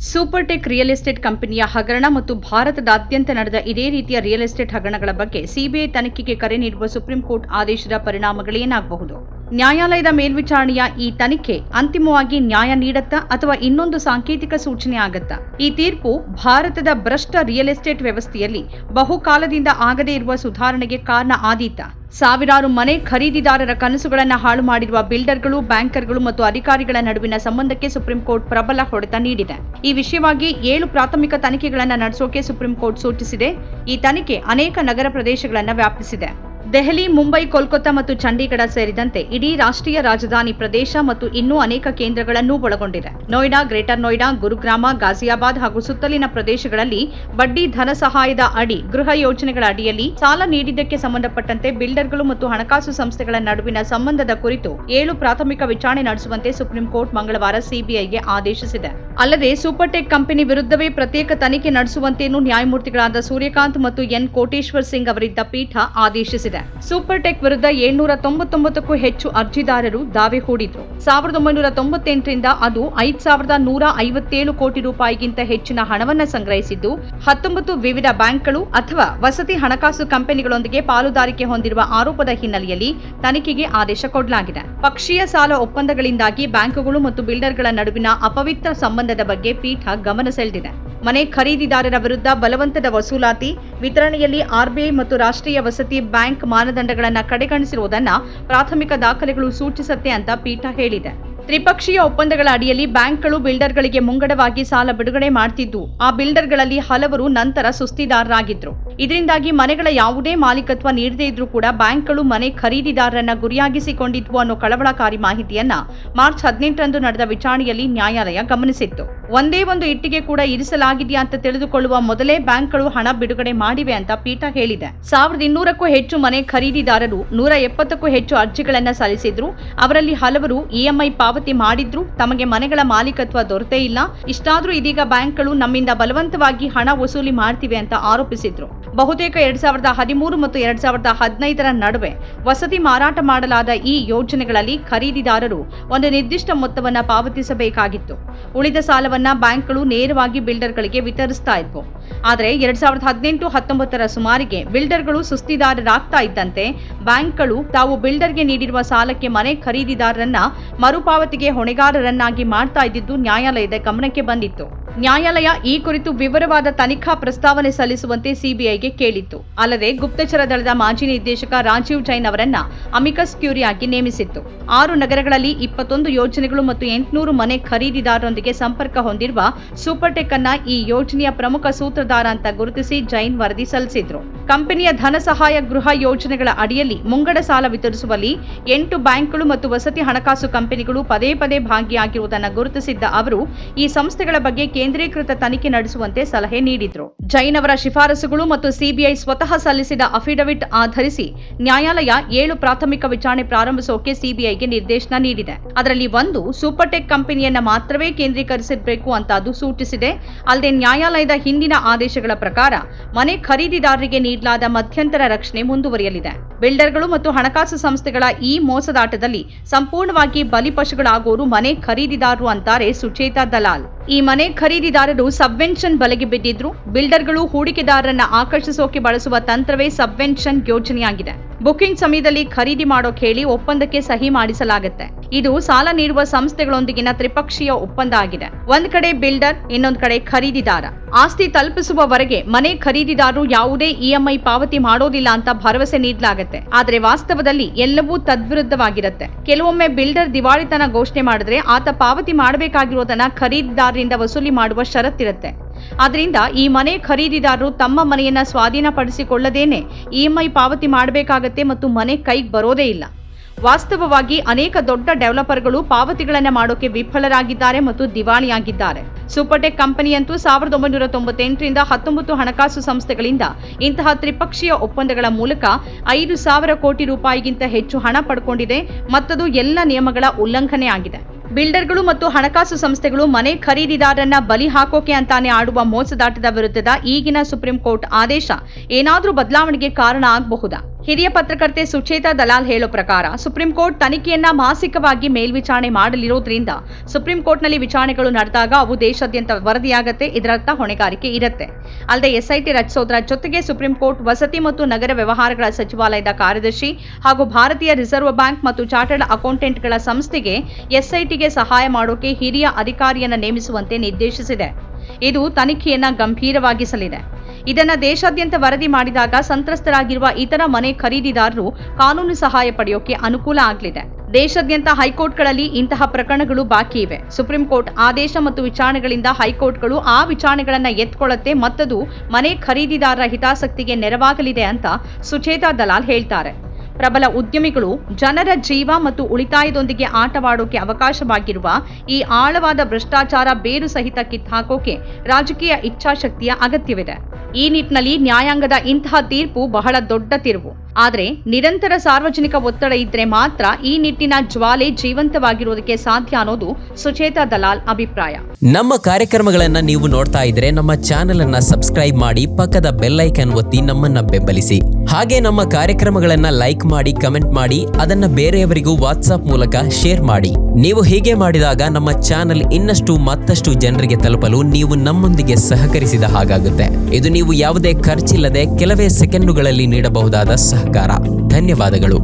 ಸೂಪರ್ಟೆಕ್ real estate ಕಂಪನಿಯ ಹಗರಣ ಮತ್ತು ಭಾರತದಾದ್ಯಂತ ನಡೆದ ಇದೇ ರೀತಿಯ ರಿಯಲ್ ಎಸ್ಟೇಟ್ ಹಗರಣಗಳ ಬಗ್ಗೆ ಸಿಬಿಐ ತನಿಖೆಗೆ ಕರೆ ನೀಡುವ ಸುಪ್ರೀಂ ಕೋರ್ಟ್ ಆದೇಶದ ಪರಿಣಾಮಗಳೇನಾಗಬಹುದು? ನ್ಯಾಯಾಲಯದ ಮೇಲ್ವಿಚಾರಣೆಯ ಈ ತನಿಖೆ ಅಂತಿಮವಾಗಿ ನ್ಯಾಯ ನೀಡತ್ತಾ ಅಥವಾ ಇನ್ನೊಂದು ಸಾಂಕೇತಿಕ ಸೂಚನೆ ಆಗತ್ತಾ? ಈ ತೀರ್ಪು ಭಾರತದ ಭ್ರಷ್ಟ ರಿಯಲ್ ಎಸ್ಟೇಟ್ ವ್ಯವಸ್ಥೆಯಲ್ಲಿ ಬಹುಕಾಲದಿಂದ ಆಗದೇ ಇರುವ ಸುಧಾರಣೆಗೆ ಕಾರಣ ಆದೀತಾ? ಸಾವಿರಾರು ಮನೆ ಖರೀದಿದಾರರ ಕನಸುಗಳನ್ನು ಹಾಳು ಮಾಡಿರುವ ಬಿಲ್ಡರ್ಗಳು, ಬ್ಯಾಂಕರ್ಗಳು ಮತ್ತು ಅಧಿಕಾರಿಗಳ ನಡುವಿನ ಸಂಬಂಧಕ್ಕೆ ಸುಪ್ರೀಂ ಕೋರ್ಟ್ ಪ್ರಬಲ ಹೊಡೆತ ನೀಡಿದೆ. ಈ ವಿಷಯವಾಗಿ 7 ಪ್ರಾಥಮಿಕ ತನಿಖೆಗಳನ್ನು ನಡೆಸೋಕೆ ಸುಪ್ರೀಂ ಕೋರ್ಟ್ ಸೂಚಿಸಿದೆ. ಈ ತನಿಖೆ ಅನೇಕ ನಗರ ಪ್ರದೇಶಗಳನ್ನು ವ್ಯಾಪಿಸಿದೆ. ದೆಹಲಿ, ಮುಂಬೈ, ಕೋಲ್ಕತ್ತಾ ಮತ್ತು ಚಂಡೀಗಢ ಸೇರಿದಂತೆ ಇಡೀ ರಾಷ್ಟ್ರೀಯ ರಾಜಧಾನಿ ಪ್ರದೇಶ ಮತ್ತು ಇನ್ನೂ ಅನೇಕ ಕೇಂದ್ರಗಳನ್ನು ಒಳಗೊಂಡಿದೆ. ನೋಯ್ಡಾ, ಗ್ರೇಟರ್ ನೋಯ್ಡಾ, ಗುರುಗ್ರಾಮ, ಗಾಜಿಯಾಬಾದ್ ಹಾಗೂ ಸುತ್ತಲಿನ ಪ್ರದೇಶಗಳಲ್ಲಿ ಬಡ್ಡಿ ಧನ ಸಹಾಯದ ಅಡಿ ಗೃಹ ಯೋಜನೆಗಳ ಅಡಿಯಲ್ಲಿ ಸಾಲ ನೀಡಿದ್ದಕ್ಕೆ ಸಂಬಂಧಪಟ್ಟಂತೆ ಬಿಲ್ಡರ್ಗಳು ಮತ್ತು ಹಣಕಾಸು ಸಂಸ್ಥೆಗಳ ನಡುವಿನ ಸಂಬಂಧದ ಕುರಿತು 7 ಪ್ರಾಥಮಿಕ ವಿಚಾರಣೆ ನಡೆಸುವಂತೆ ಸುಪ್ರೀಂ ಕೋರ್ಟ್ ಮಂಗಳವಾರ ಸಿಬಿಐಗೆ ಆದೇಶಿಸಿದೆ. ಅಲ್ಲದೆ ಸೂಪರ್ಟೆಕ್ ಕಂಪನಿ ವಿರುದ್ಧವೇ ಪ್ರತ್ಯೇಕ ತನಿಖೆ ನಡೆಸುವಂತೆಯೂ ನ್ಯಾಯಮೂರ್ತಿಗಳಾದ ಸೂರ್ಯಕಾಂತ್ ಮತ್ತು ಎನ್ ಕೋಟೇಶ್ವರ್ ಸಿಂಗ್ ಅವರಿದ್ದ ಪೀಠ ಆದೇಶಿಸಿದೆ. ಸೂಪರ್ಟೆಕ್ ವಿರುದ್ಧ 799ಕ್ಕೂ ಹೆಚ್ಚು ಅರ್ಜಿದಾರರು ದಾವೆ ಹೂಡಿದ್ರು. 1998ರಿಂದ ಅದು 5157 ಕೋಟಿ ರೂಪಾಯಿಗಿಂತ ಹೆಚ್ಚಿನ ಹಣವನ್ನು ಸಂಗ್ರಹಿಸಿದ್ದು, 19 ವಿವಿಧ ಬ್ಯಾಂಕ್ಗಳು ಅಥವಾ ವಸತಿ ಹಣಕಾಸು ಕಂಪನಿಗಳೊಂದಿಗೆ ಪಾಲುದಾರಿಕೆ ಹೊಂದಿರುವ ಆರೋಪದ ಹಿನ್ನೆಲೆಯಲ್ಲಿ ತನಿಖೆಗೆ ಆದೇಶ ಕೊಡಲಾಗಿದೆ. ಪಕ್ಷೀಯ ಸಾಲ ಒಪ್ಪಂದಗಳಿಂದಾಗಿ ಬ್ಯಾಂಕುಗಳು ಮತ್ತು ಬಿಲ್ಡರ್ಗಳ ನಡುವಿನ ಅಪವಿತ್ರ ಸಂಬಂಧದ ಬಗ್ಗೆ ಪೀಠ ಗಮನ ಸೆಳೆದಿದೆ. ಮನೆ ಖರೀದಿದಾರರ ವಿರುದ್ಧ ಬಲವಂತದ ವಸೂಲಾತಿ, ವಿತರಣೆಯಲ್ಲಿ ಆರ್ಬಿಐ ಮತ್ತು ರಾಷ್ಟ್ರೀಯ ವಸತಿ ಬ್ಯಾಂಕ್ ಮಾನದಂಡಗಳನ್ನು ಕಡೆಗಣಿಸಿರುವುದನ್ನು ಪ್ರಾಥಮಿಕ ದಾಖಲೆಗಳು ಸೂಚಿಸುತ್ತೆ ಅಂತ ಪೀಠ ಹೇಳಿದೆ. ತ್ರಿಪಕ್ಷೀಯ ಒಪ್ಪಂದಗಳ ಅಡಿಯಲ್ಲಿ ಬ್ಯಾಂಕ್ಗಳು ಬಿಲ್ಡರ್ಗಳಿಗೆ ಮುಂಗಡವಾಗಿ ಸಾಲ ಬಿಡುಗಡೆ ಮಾಡ್ತಿದ್ದು, ಆ ಬಿಲ್ಡರ್ಗಳಲ್ಲಿ ಹಲವರು ನಂತರ ಸುಸ್ತಿದಾರರಾಗಿದ್ರು. ಇದರಿಂದಾಗಿ ಮನೆಗಳ ಯಾವುದೇ ಮಾಲೀಕತ್ವ ನೀಡದೇ ಇದ್ರೂ ಕೂಡ ಬ್ಯಾಂಕ್ಗಳು ಮನೆ ಖರೀದಿದಾರರನ್ನ ಗುರಿಯಾಗಿಸಿಕೊಂಡಿದ್ವು ಅನ್ನೋ ಕಳವಳಕಾರಿ ಮಾಹಿತಿಯನ್ನ ಮಾರ್ಚ್ 18ರಂದು ನಡೆದ ವಿಚಾರಣೆಯಲ್ಲಿ ನ್ಯಾಯಾಲಯ ಗಮನಿಸಿತ್ತು. ಒಂದೇ ಒಂದು ಇಟ್ಟಿಗೆ ಕೂಡ ಇರಿಸಲಾಗಿದೆಯಾ ಅಂತ ತಿಳಿದುಕೊಳ್ಳುವ ಮೊದಲೇ ಬ್ಯಾಂಕ್ಗಳು ಹಣ ಬಿಡುಗಡೆ ಮಾಡಿವೆ ಅಂತ ಪೀಠ ಹೇಳಿದೆ. 1200ಕ್ಕೂ ಹೆಚ್ಚು ಮನೆ ಖರೀದಿದಾರರು 170ಕ್ಕೂ ಹೆಚ್ಚು ಅರ್ಜಿಗಳನ್ನ ಸಲ್ಲಿಸಿದ್ರು. ಅವರಲ್ಲಿ ಹಲವರು ಇಎಂಐ ಪಾವತಿ ಮಾಡಿದ್ರು. ತಮಗೆ ಮನೆಗಳ ಮಾಲೀಕತ್ವ ದೊರೆತೇ ಇಲ್ಲ. ಇಷ್ಟಾದ್ರೂ ಇದೀಗ ಬ್ಯಾಂಕ್ಗಳು ನಮ್ಮಿಂದ ಬಲವಂತವಾಗಿ ಹಣ ವಸೂಲಿ ಮಾಡ್ತಿವೆ ಅಂತ ಆರೋಪಿಸಿದ್ರು. ಬಹುತೇಕ 2013 ಮತ್ತು 2015ರ ನಡುವೆ ವಸತಿ ಮಾರಾಟ ಮಾಡಲಾದ ಈ ಯೋಜನೆಗಳಲ್ಲಿ ಖರೀದಿದಾರರು ಒಂದು ನಿರ್ದಿಷ್ಟ ಮೊತ್ತವನ್ನ ಪಾವತಿಸಬೇಕಾಗಿತ್ತು. ಉಳಿದ ಸಾಲವನ್ನ ಬ್ಯಾಂಕ್ಗಳು ನೇರವಾಗಿ ಬಿಲ್ಡರ್ಗಳಿಗೆ ವಿತರಿಸ್ತಾ ಇದ್ವು. ಆದರೆ 2018-19ರ ಸುಮಾರಿಗೆ ಬಿಲ್ಡರ್ಗಳು ಸುಸ್ತಿದಾರರಾಗ್ತಾ ಇದ್ದಂತೆ ಬ್ಯಾಂಕ್ಗಳು ತಾವು ಬಿಲ್ಡರ್ಗೆ ನೀಡಿರುವ ಸಾಲಕ್ಕೆ ಮನೆ ಖರೀದಿದಾರರನ್ನ ಮರುಪಾವತಿಗೆ ಹೊಣೆಗಾರರನ್ನಾಗಿ ಮಾಡ್ತಾ ಇದ್ದಿದ್ದು ನ್ಯಾಯಾಲಯದ ಗಮನಕ್ಕೆ ಬಂದಿತ್ತು. ನ್ಯಾಯಾಲಯ ಈ ಕುರಿತು ವಿವರವಾದ ತನಿಖಾ ಪ್ರಸ್ತಾವನೆ ಸಲ್ಲಿಸುವಂತೆ ಸಿಬಿಐಗೆ ಕೇಳಿತ್ತು. ಅಲ್ಲದೆ ಗುಪ್ತಚರ ದಳದ ಮಾಜಿ ನಿರ್ದೇಶಕ ರಾಜೀವ್ ಜೈನ್ ಅವರನ್ನ ಅಮಿಕಸ್ ಕ್ಯೂರಿ ಆಗಿ ನೇಮಿಸಿತ್ತು. 6 ನಗರಗಳಲ್ಲಿ 21 ಯೋಜನೆಗಳು ಮತ್ತು 800 ಮನೆ ಖರೀದಿದಾರರೊಂದಿಗೆ ಸಂಪರ್ಕ ಹೊಂದಿರುವ ಸೂಪರ್ಟೆಕ್ ಅನ್ನ ಈ ಯೋಜನೆಯ ಪ್ರಮುಖ ಸೂತ್ರಧಾರ ಅಂತ ಗುರುತಿಸಿ ಜೈನ್ ವರದಿ ಸಲ್ಲಿಸಿದ್ರು. ಕಂಪನಿಯ ಧನ ಸಹಾಯ ಗೃಹ ಯೋಜನೆಗಳ ಅಡಿಯಲ್ಲಿ ಮುಂಗಡ ಸಾಲ ವಿತರಿಸುವಲ್ಲಿ 8 ಬ್ಯಾಂಕ್ಗಳು ಮತ್ತು ವಸತಿ ಹಣಕಾಸು ಕಂಪನಿಗಳು ಪದೇ ಪದೇ ಭಾಗಿಯಾಗಿರುವುದನ್ನು ಗುರುತಿಸಿದ್ದ ಅವರು ಈ ಸಂಸ್ಥೆಗಳ ಬಗ್ಗೆ ಕೇಂದ್ರೀಕೃತ ತನಿಖೆ ನಡೆಸುವಂತೆ ಸಲಹೆ ನೀಡಿದ್ರು. ಜೈನ್ ಅವರ ಶಿಫಾರಸುಗಳು ಮತ್ತು ಸಿಬಿಐ ಸ್ವತಃ ಸಲ್ಲಿಸಿದ ಅಫಿಡವಿಟ್ ಆಧರಿಸಿ ನ್ಯಾಯಾಲಯ 7 ಪ್ರಾಥಮಿಕ ವಿಚಾರಣೆ ಪ್ರಾರಂಭಿಸೋಕೆ ಸಿಬಿಐಗೆ ನಿರ್ದೇಶನ ನೀಡಿದೆ. ಅದರಲ್ಲಿ ಒಂದು ಸೂಪರ್ಟೆಕ್ ಕಂಪನಿಯನ್ನ ಮಾತ್ರವೇ ಕೇಂದ್ರೀಕರಿಸಬೇಕು ಅಂತ ಅದು ಸೂಚಿಸಿದೆ. ಅಲ್ಲದೆ ನ್ಯಾಯಾಲಯದ ಹಿಂದಿನ ಆದೇಶಗಳ ಪ್ರಕಾರ ಮನೆ ಖರೀದಿದಾರರಿಗೆ ನೀಡಲಾದ ಮಧ್ಯಂತರ ರಕ್ಷಣೆ ಮುಂದುವರಿಯಲಿದೆ. ಬಿಲ್ಡರ್ಗಳು ಮತ್ತು ಹಣಕಾಸು ಸಂಸ್ಥೆಗಳ ಈ ಮೋಸದಾಟದಲ್ಲಿ ಸಂಪೂರ್ಣವಾಗಿ ಬಲಿಪಶುಗಳಾಗೋರು ಮನೆ ಖರೀದಿದಾರರು ಅಂತಾರೆ ಸುಚೇತಾ ದಲಾಲ್. ಈ ಮನೆ ಖರೀದಿದಾರರು ಸಬ್ವೆನ್ಷನ್ ಬಲೆಗೆ ಬಿದ್ದಿದ್ರು. ಬಿಲ್ಡರ್ಗಳು ಹೂಡಿಕೆದಾರರನ್ನ ಆಕರ್ಷಿಸೋಕೆ ಬಳಸುವ ತಂತ್ರವೇ ಸಬ್ವೆನ್ಷನ್ ಯೋಜನೆಯಾಗಿದೆ. ಬುಕಿಂಗ್ ಸಮಯದಲ್ಲಿ ಖರೀದಿ ಮಾಡೋಕೆ ಹೇಳಿ ಒಪ್ಪಂದಕ್ಕೆ ಸಹಿ ಮಾಡಿಸಲಾಗುತ್ತೆ. ಇದು ಸಾಲ ನೀಡುವ ಸಂಸ್ಥೆಗಳೊಂದಿಗಿನ ತ್ರಿಪಕ್ಷೀಯ ಒಪ್ಪಂದ ಆಗಿದೆ. ಒಂದ್ ಕಡೆ ಬಿಲ್ಡರ್, ಇನ್ನೊಂದ್ ಕಡೆ ಖರೀದಿದಾರ. ಆಸ್ತಿ ತಲುಪಿಸುವವರೆಗೆ ಮನೆ ಖರೀದಿದಾರರು ಯಾವುದೇ ಇಎಂಐ ಪಾವತಿ ಮಾಡೋದಿಲ್ಲ ಅಂತ ಭರವಸೆ ನೀಡಲಾಗುತ್ತೆ. ಆದ್ರೆ ವಾಸ್ತವದಲ್ಲಿ ಎಲ್ಲವೂ ತದ್ವಿರುದ್ಧವಾಗಿರುತ್ತೆ. ಕೆಲವೊಮ್ಮೆ ಬಿಲ್ಡರ್ ದಿವಾಳಿತನ ಘೋಷಣೆ ಮಾಡಿದ್ರೆ ಆತ ಪಾವತಿ ಮಾಡಬೇಕಾಗಿರೋದನ್ನ ಖರೀದಿದಾರರಿಂದ ವಸೂಲಿ ಮಾಡುವ ಷರತ್ತಿರುತ್ತೆ. ಆದ್ರಿಂದ ಈ ಮನೆ ಖರೀದಿದಾರರು ತಮ್ಮ ಮನೆಯನ್ನ ಸ್ವಾಧೀನಪಡಿಸಿಕೊಳ್ಳದೇನೆ ಇಎಂಐ ಪಾವತಿ ಮಾಡಬೇಕಾಗತ್ತೆ ಮತ್ತು ಮನೆ ಕೈಗೆ ಬರೋದೇ ಇಲ್ಲ. ವಾಸ್ತವವಾಗಿ ಅನೇಕ ದೊಡ್ಡ ಡೆವಲಪರ್ಗಳು ಪಾವತಿಗಳನ್ನು ಮಾಡೋಕೆ ವಿಫಲರಾಗಿದ್ದಾರೆ ಮತ್ತು ದಿವಾಳಿಯಾಗಿದ್ದಾರೆ. ಸೂಪರ್ಟೆಕ್ ಕಂಪನಿಯಂತೂ 1998ರಿಂದ 19 ಹಣಕಾಸು ಸಂಸ್ಥೆಗಳಿಂದ ಇಂತಹ ತ್ರಿಪಕ್ಷೀಯ ಒಪ್ಪಂದಗಳ ಮೂಲಕ 5,000 ಕೋಟಿ ರೂಪಾಯಿಗಿಂತ ಹೆಚ್ಚು ಹಣ ಪಡ್ಕೊಂಡಿದೆ ಮತ್ತದು ಎಲ್ಲ ನಿಯಮಗಳ ಉಲ್ಲಂಘನೆ ಆಗಿದೆ. ಬಿಲ್ಡರ್ಗಳು ಮತ್ತು ಹಣಕಾಸು ಸಂಸ್ಥೆಗಳು ಮನೆ ಖರೀದಿದಾರರನ್ನ ಬಲಿ ಹಾಕೋಕೆ ಅಂತಾನೆ ಆಡುವ ಮೋಸದಾಟದ ವಿರುದ್ಧದ ಈಗಿನ ಸುಪ್ರೀಂ ಕೋರ್ಟ್ ಆದೇಶ ಏನಾದ್ರೂ ಬದಲಾವಣೆಗೆ ಕಾರಣ ಆಗಬಹುದಾ? ಹಿರಿಯ ಪತ್ರಕರ್ತೆ ಸುಚೇತಾ ದಲಾಲ್ ಹೇಳೋ ಪ್ರಕಾರ ಸುಪ್ರೀಂ ಕೋರ್ಟ್ ತನಿಖೆಯನ್ನ ಮಾಸಿಕವಾಗಿ ಮೇಲ್ವಿಚಾರಣೆ ಮಾಡಲಿರೋದ್ರಿಂದ ಸುಪ್ರೀಂ ಕೋರ್ಟ್ನಲ್ಲಿ ವಿಚಾರಣೆಗಳು ನಡೆದಾಗ ಅವು ದೇಶಾದ್ಯಂತ ವರದಿಯಾಗತ್ತೆ. ಇದರರ್ಥ ಹೊಣೆಗಾರಿಕೆ ಇರುತ್ತೆ. ಅಲ್ಲದೆ ಎಸ್ಐಟಿ ರಚಿಸೋದರ ಜೊತೆಗೆ ಸುಪ್ರೀಂ ಕೋರ್ಟ್ ವಸತಿ ಮತ್ತು ನಗರ ವ್ಯವಹಾರಗಳ ಸಚಿವಾಲಯದ ಕಾರ್ಯದರ್ಶಿ ಹಾಗೂ ಭಾರತೀಯ ರಿಸರ್ವ್ ಬ್ಯಾಂಕ್ ಮತ್ತು ಚಾರ್ಟರ್ಡ್ ಅಕೌಂಟೆಂಟ್ಗಳ ಸಂಸ್ಥೆಗೆ ಎಸ್ಐಟಿಗೆ ಸಹಾಯ ಮಾಡೋಕೆ ಹಿರಿಯ ಅಧಿಕಾರಿಯನ್ನ ನೇಮಿಸುವಂತೆ ನಿರ್ದೇಶಿಸಿದೆ. ಇದು ತನಿಖೆಯನ್ನ ಗಂಭೀರವಾಗಿಸಲಿದೆ. ಇದನ್ನ ದೇಶಾದ್ಯಂತ ವರದಿ ಮಾಡಿದಾಗ ಸಂತ್ರಸ್ತರಾಗಿರುವ ಇತರ ಮನೆ ಖರೀದಿದಾರರು ಕಾನೂನು ಸಹಾಯ ಪಡೆಯೋಕೆ ಅನುಕೂಲ ಆಗಲಿದೆ. ದೇಶಾದ್ಯಂತ ಹೈಕೋರ್ಟ್ಗಳಲ್ಲಿ ಇಂತಹ ಪ್ರಕರಣಗಳು ಬಾಕಿ ಇವೆ. ಸುಪ್ರೀಂ ಕೋರ್ಟ್ ಆದೇಶ ಮತ್ತು ವಿಚಾರಣೆಗಳಿಂದ ಹೈಕೋರ್ಟ್ಗಳು ಆ ವಿಚಾರಣೆಗಳನ್ನ ಎತ್ಕೊಳ್ಳುತ್ತೆ ಮತ್ತದು ಮನೆ ಖರೀದಿದಾರರ ಹಿತಾಸಕ್ತಿಗೆ ನೆರವಾಗಲಿದೆ ಅಂತ ಸುಚೇತಾ ದಲಾಲ್ ಹೇಳ್ತಾರೆ. ಪ್ರಬಲ ಉದ್ಯಮಿಗಳು ಜನರ ಜೀವ ಮತ್ತು ಉಳಿತಾಯದೊಂದಿಗೆ ಆಟವಾಡೋಕೆ ಅವಕಾಶವಾಗಿರುವ ಈ ಆಳವಾದ ಭ್ರಷ್ಟಾಚಾರ ಬೇರು ಸಹಿತ ಕಿತ್ತಾಕೋಕೆ ರಾಜಕೀಯ ಇಚ್ಛಾಶಕ್ತಿಯ ಅಗತ್ಯವಿದೆ. ಈ ನಿಟ್ಟಿನಲ್ಲಿ ನ್ಯಾಯಾಂಗದ ಇಂತಹ ತೀರ್ಪು ಬಹಳ ದೊಡ್ಡ ತಿರುವು. ಆದರೆ ನಿರಂತರ ಸಾರ್ವಜನಿಕ ಒತ್ತಡ ಇದ್ರೆ ಮಾತ್ರ ಈ ನಿಟ್ಟಿನ ಜ್ವಾಲೆ ಜೀವಂತವಾಗಿರೋದಕ್ಕೆ ಸಾಧ್ಯ ಅನ್ನೋದು ಸುಚೇತಾ ದಲಾಲ್ ಅಭಿಪ್ರಾಯ. ನಮ್ಮ ಕಾರ್ಯಕ್ರಮಗಳನ್ನ ನೀವು ನೋಡ್ತಾ ಇದ್ರೆ ನಮ್ಮ ಚಾನೆಲ್ ಅನ್ನ ಸಬ್ಸ್ಕ್ರೈಬ್ ಮಾಡಿ, ಪಕ್ಕದ ಬೆಲ್ ಐಕಾನ್ ಒತ್ತಿ ನಮ್ಮನ್ನ ಬೆಂಬಲಿಸಿ. ಹಾಗೆ ನಮ್ಮ ಕಾರ್ಯಕ್ರಮಗಳನ್ನ ಲೈಕ್ ಮಾಡಿ, ಕಮೆಂಟ್ ಮಾಡಿ, ಅದನ್ನ ಬೇರೆಯವರಿಗೂ ವಾಟ್ಸ್ಆಪ್ ಮೂಲಕ ಶೇರ್ ಮಾಡಿ. ನೀವು ಹೀಗೆ ಮಾಡಿದಾಗ ನಮ್ಮ ಚಾನೆಲ್ ಇನ್ನಷ್ಟು ಮತ್ತಷ್ಟು ಜನರಿಗೆ ತಲುಪಲು ನೀವು ನಮ್ಮೊಂದಿಗೆ ಸಹಕರಿಸಿದ ಹಾಗಾಗುತ್ತೆ. ಇದು ನೀವು ಯಾವುದೇ ಖರ್ಚಿಲ್ಲದೆ ಕೆಲವೇ ಸೆಕೆಂಡುಗಳಲ್ಲಿ ನೀಡಬಹುದಾದ ಸಹಕಾರ. ಧನ್ಯವಾದಗಳು.